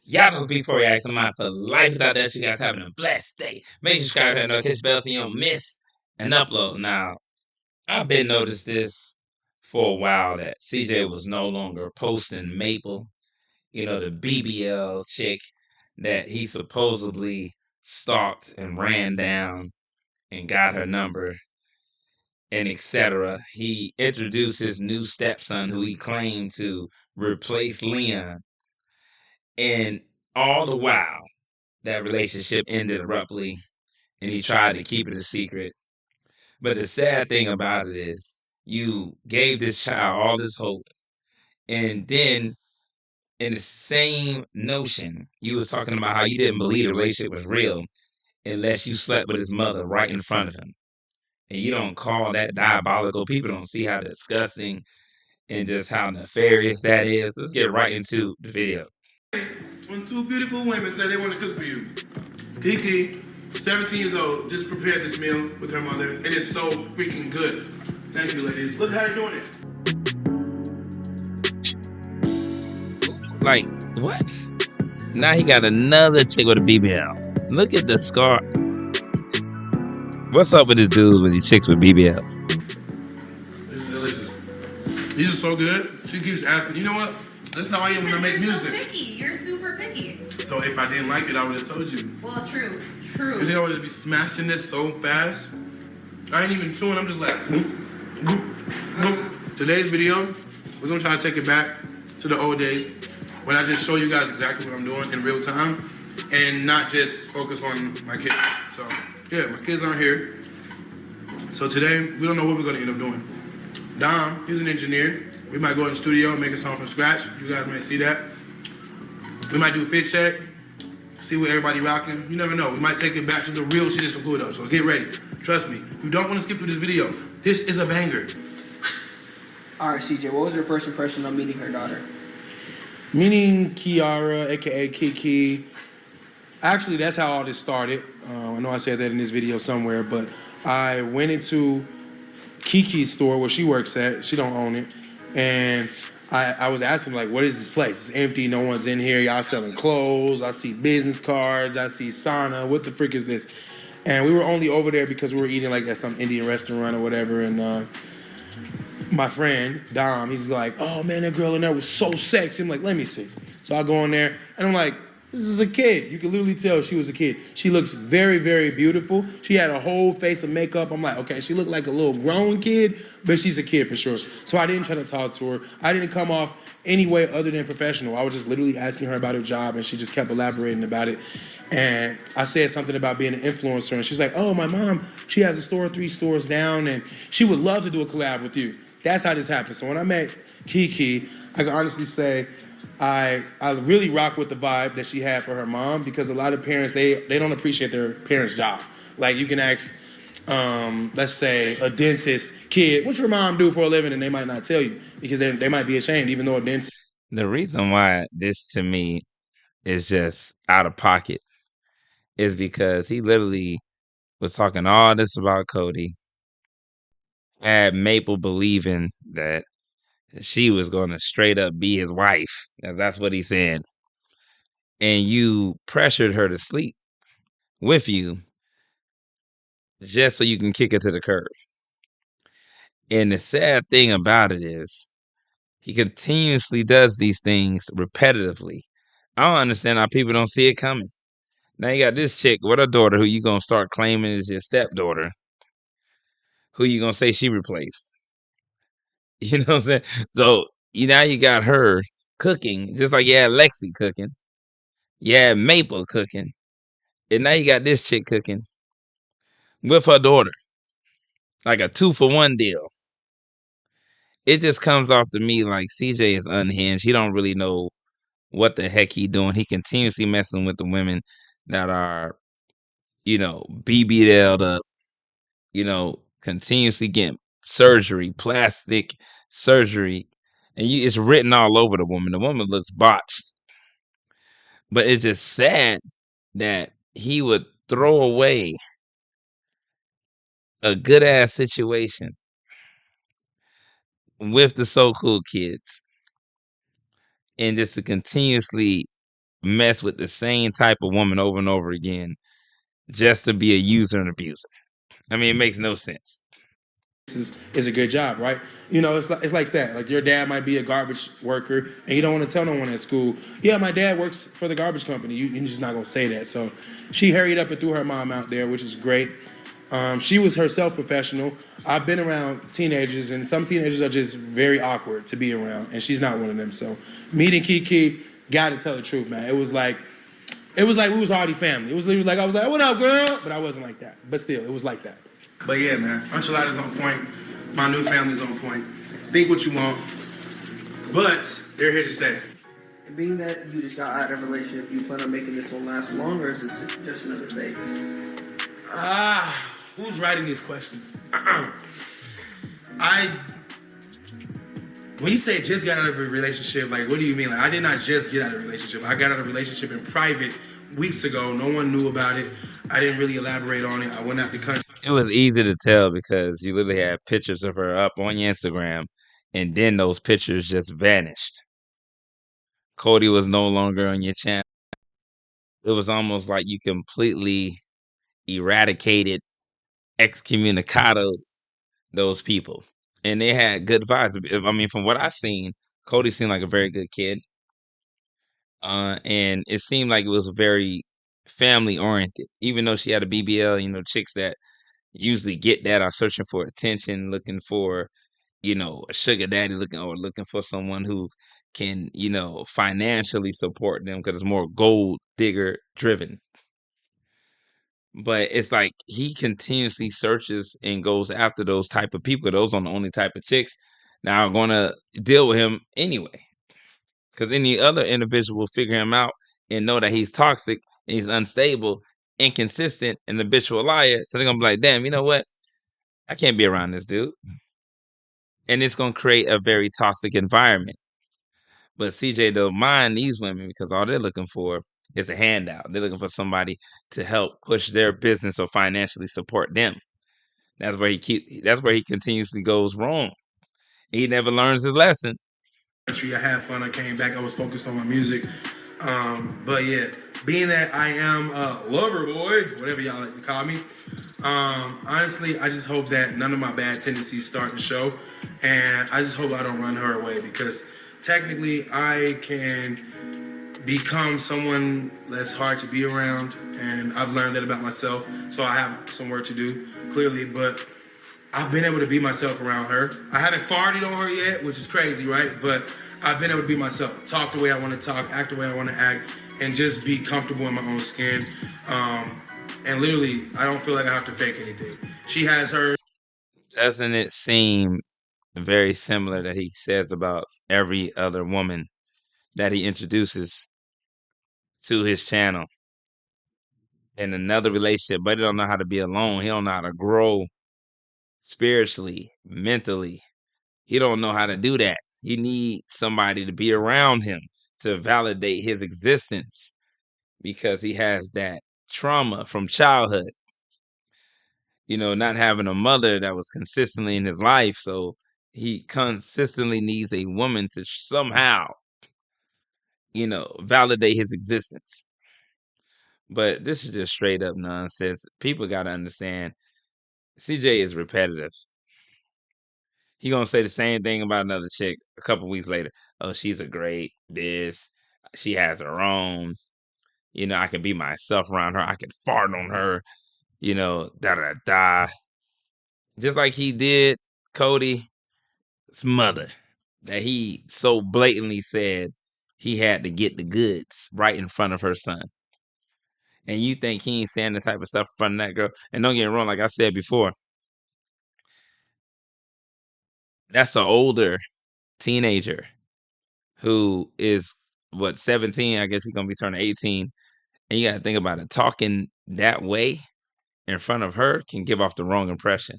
Y'all know before you ask my for life is out there. You guys having a blessed day. Make sure you subscribe and notification bell so you don't miss an upload. Now, I've been noticed this for a while that CJ was no longer posting Maple, the BBL chick that he supposedly stalked and ran down and got her number and etc. He introduced his new stepson who he claimed to replace Leon. And all the while, that relationship ended abruptly and he tried to keep it a secret. But the sad thing about it is you gave this child all this hope, and then in the same notion, you was talking about how you didn't believe the relationship was real unless you slept with his mother right in front of him. And you don't call that diabolical. People don't see how disgusting and just how nefarious that is. Let's get right into the video. When two beautiful women say they want to cook for you, Kiki, 17 years old, just prepared this meal with her mother, and it's so freaking good. Thank you, ladies. Look how they're doing it. Like, what? Now he got another chick with a BBL. Look at the scar. What's up with this dude with these chicks with BBLs? This is delicious. These are so good. She keeps asking, you know what? That's how I am when I make music. You're so picky. You're super picky. So if I didn't like it, I would have told you. Well, true. And they always be smashing this so fast. I ain't even chewing. I'm just like, whoop, whoop, whoop. Today's video, we're gonna try to take it back to the old days when I just show you guys exactly what I'm doing in real time and not just focus on my kids. So yeah, my kids aren't here. So today, we don't know what we're gonna end up doing. Dom, he's an engineer. We might go in the studio and make a song from scratch. You guys might see that. We might do a fit check, see what everybody rocking. You never know. We might take it back to the real shit and Pluto. So get ready. Trust me. You don't want to skip through this video. This is a banger. All right, CJ, what was your first impression on meeting her daughter? Meeting Kiara, aka Kiki. Actually, that's how all this started. I know I said that in this video somewhere, but I went into Kiki's store where she works at. She don't own it. And I was asking, like, what is this place? It's empty. No one's in here. Y'all selling clothes. I see business cards. I see sauna. What the frick is this? And we were only over there because we were eating, like, at some Indian restaurant or whatever. And my friend, Dom, he's like, oh, man, that girl in there was so sexy. I'm like, let me see. So I go in there, and I'm like, this is a kid. You can literally tell she was a kid. She looks very, very beautiful. She had a whole face of makeup. I'm like, okay, she looked like a little grown kid, but she's a kid for sure. So I didn't try to talk to her. I didn't come off any way other than professional. I was just literally asking her about her job, and she just kept elaborating about it. And I said something about being an influencer, and she's like, oh, my mom, she has a store 3 stores down, and she would love to do a collab with you. That's how this happened. So when I met Kiki, I can honestly say I really rock with the vibe that she had for her mom, because a lot of parents, they don't appreciate their parents' job. Like, you can ask, let's say, a dentist kid, what's your mom do for a living? And they might not tell you because they might be ashamed, even though a dentist. The reason why this to me is just out of pocket is because he literally was talking all this about Cody, had Maple believing that she was going to straight up be his wife, because that's what he said. And you pressured her to sleep with you just so you can kick her to the curb. And the sad thing about it is he continuously does these things repetitively. I don't understand how people don't see it coming. Now you got this chick with her daughter who you going to start claiming is your stepdaughter, who you going to say she replaced. You know what I'm saying? So now you got her cooking, just like you had Lexi cooking. You had Maple cooking. And now you got this chick cooking with her daughter. Like a 2-for-1 deal. It just comes off to me like CJ is unhinged. He don't really know what the heck he doing. He continuously messing with the women that are, BB'd up, continuously getting surgery, plastic surgery. And it's written all over the woman. The woman looks botched. But it's just sad that he would throw away a good ass situation with the so cool kids and just to continuously mess with the same type of woman over and over again just to be a user and abuser. I mean, it makes no sense. Is a good job, right? You know, it's like that. Like your dad might be a garbage worker, and you don't want to tell no one at school, yeah, my dad works for the garbage company. You're just not gonna say that. So she hurried up and threw her mom out there, which is great. She was herself professional. I've been around teenagers, and some teenagers are just very awkward to be around, and she's not one of them. So meeting Kiki, gotta tell the truth, man. It was like we was already family. It was literally like I was like, "What up, girl?" But I wasn't like that. But still, it was like that. But yeah, man, enchiladas on point. My new family's on point. Think what you want, but they're here to stay. And being that you just got out of a relationship, do you plan on making this one last long, or is this just another phase? Who's writing these questions? When you say just got out of a relationship, like what do you mean? Like I did not just get out of a relationship. I got out of a relationship in private weeks ago. No one knew about it. I didn't really elaborate on it. I went out the country. It was easy to tell because you literally had pictures of her up on your Instagram, and then those pictures just vanished. Cody was no longer on your channel. It was almost like you completely eradicated, excommunicado those people. And they had good vibes. I mean, from what I've seen, Cody seemed like a very good kid. And it seemed like it was very family oriented. Even though she had a BBL, chicks that usually get that are searching for attention, looking for, a sugar daddy looking for someone who can, financially support them because it's more gold digger driven. But it's like he continuously searches and goes after those type of people. Those are the only type of chicks that are going to deal with him anyway. Because any other individual will figure him out and know that he's toxic and he's unstable, inconsistent, and the bitch will liar. So they're going to be like, damn, you know what? I can't be around this dude. And it's going to create a very toxic environment. But CJ don't mind these women because all they're looking for is a handout. They're looking for somebody to help push their business or financially support them. That's where he continuously goes wrong. He never learns his lesson. I had fun. I came back. I was focused on my music. But yeah, being that I am a lover boy, whatever y'all like to call me, honestly, I just hope that none of my bad tendencies start to show. And I just hope I don't run her away because technically I can become someone that's hard to be around. And I've learned that about myself. So I have some work to do, clearly. But I've been able to be myself around her. I haven't farted on her yet, which is crazy, right? But I've been able to be myself, talk the way I want to talk, act the way I want to act, and just be comfortable in my own skin. And literally, I don't feel like I have to fake anything. She has her. Doesn't it seem very similar that he says about every other woman that he introduces to his channel in another relationship, but he don't know how to be alone. He don't know how to grow spiritually, mentally. He don't know how to do that. He needs somebody to be around him to validate his existence because he has that trauma from childhood. Not having a mother that was consistently in his life. So he consistently needs a woman to somehow, validate his existence. But this is just straight up nonsense. People got to understand CJ is repetitive. He gonna say the same thing about another chick a couple weeks later. Oh, she's a great this. She has her own. I can be myself around her. I can fart on her. Da da da. Just like he did Cody's mother, that he so blatantly said he had to get the goods right in front of her son. And you think he ain't saying the type of stuff in front of that girl? And don't get me wrong, like I said before, that's an older teenager who is 17. I guess he's gonna be turning 18. And you gotta think about it. Talking that way in front of her can give off the wrong impression.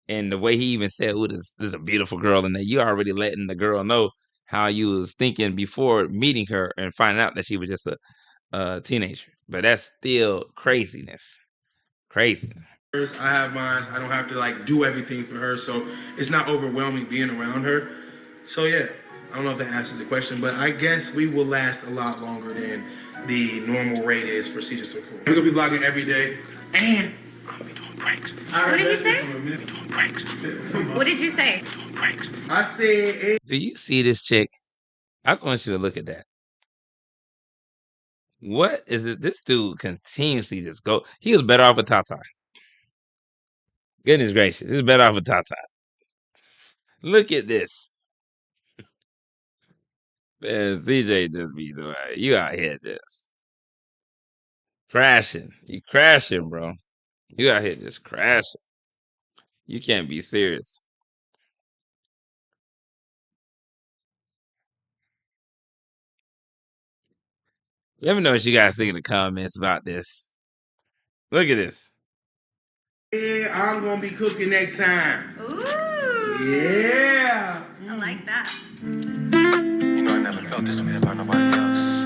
And the way he even said, "Ooh, this is a beautiful girl," and that you already letting the girl know how you was thinking before meeting her and finding out that she was just a teenager. But that's still craziness. Crazy. I have mine. I don't have to do everything for her, so it's not overwhelming being around her. So yeah, I don't know if that answers the question, but I guess we will last a lot longer than the normal rate is for Cedar Swing. We're gonna be vlogging every day, and I'll be doing pranks. What did he say? We're doing pranks. What did you say? Pranks. I said, Do you see this chick? I just want you to look at that. What is it? This dude continuously just go. He was better off with Tata. Goodness gracious, he's better off with Tata. Look at this. Man, CJ just be doing it. You out here just crashing. You crashing, bro. You out here just crashing. You can't be serious. Let me know what you guys think in the comments about this. Look at this. yeah, I'm gonna be cooking next time. Ooh. Yeah. I like that. You know I never felt this way about nobody else.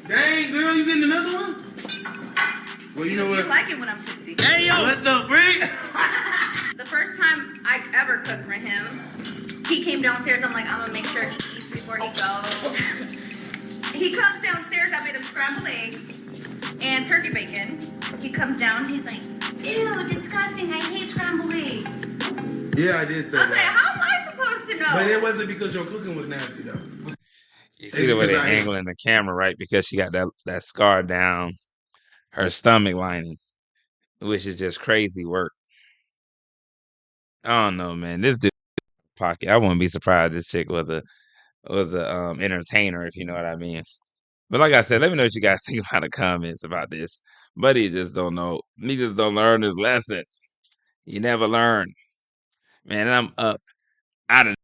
Dang, girl, you getting another one? Well, you know You what? like it when I'm tipsy. Hey, yo, what the freak? The first time I ever cooked for him, he came downstairs. I'm like, I'm gonna make sure he eats before he goes. He comes downstairs. I made him scrambled eggs and turkey bacon. He comes down. He's like, ew, disgusting. I hate scrambled eggs. Yeah, I did say I was like, that. how am I supposed to know? But it wasn't because your cooking was nasty, though. You see the way It's they because I- angling the camera, right? Because she got that scar down her stomach lining, which is just crazy work. I don't know, man. This dude pocket. I wouldn't be surprised this chick was a entertainer, if you know what I mean. But like I said, let me know what you guys think about the comments about this. Buddy just don't know. He just don't learn his lesson. You never learn. Man, I'm up out of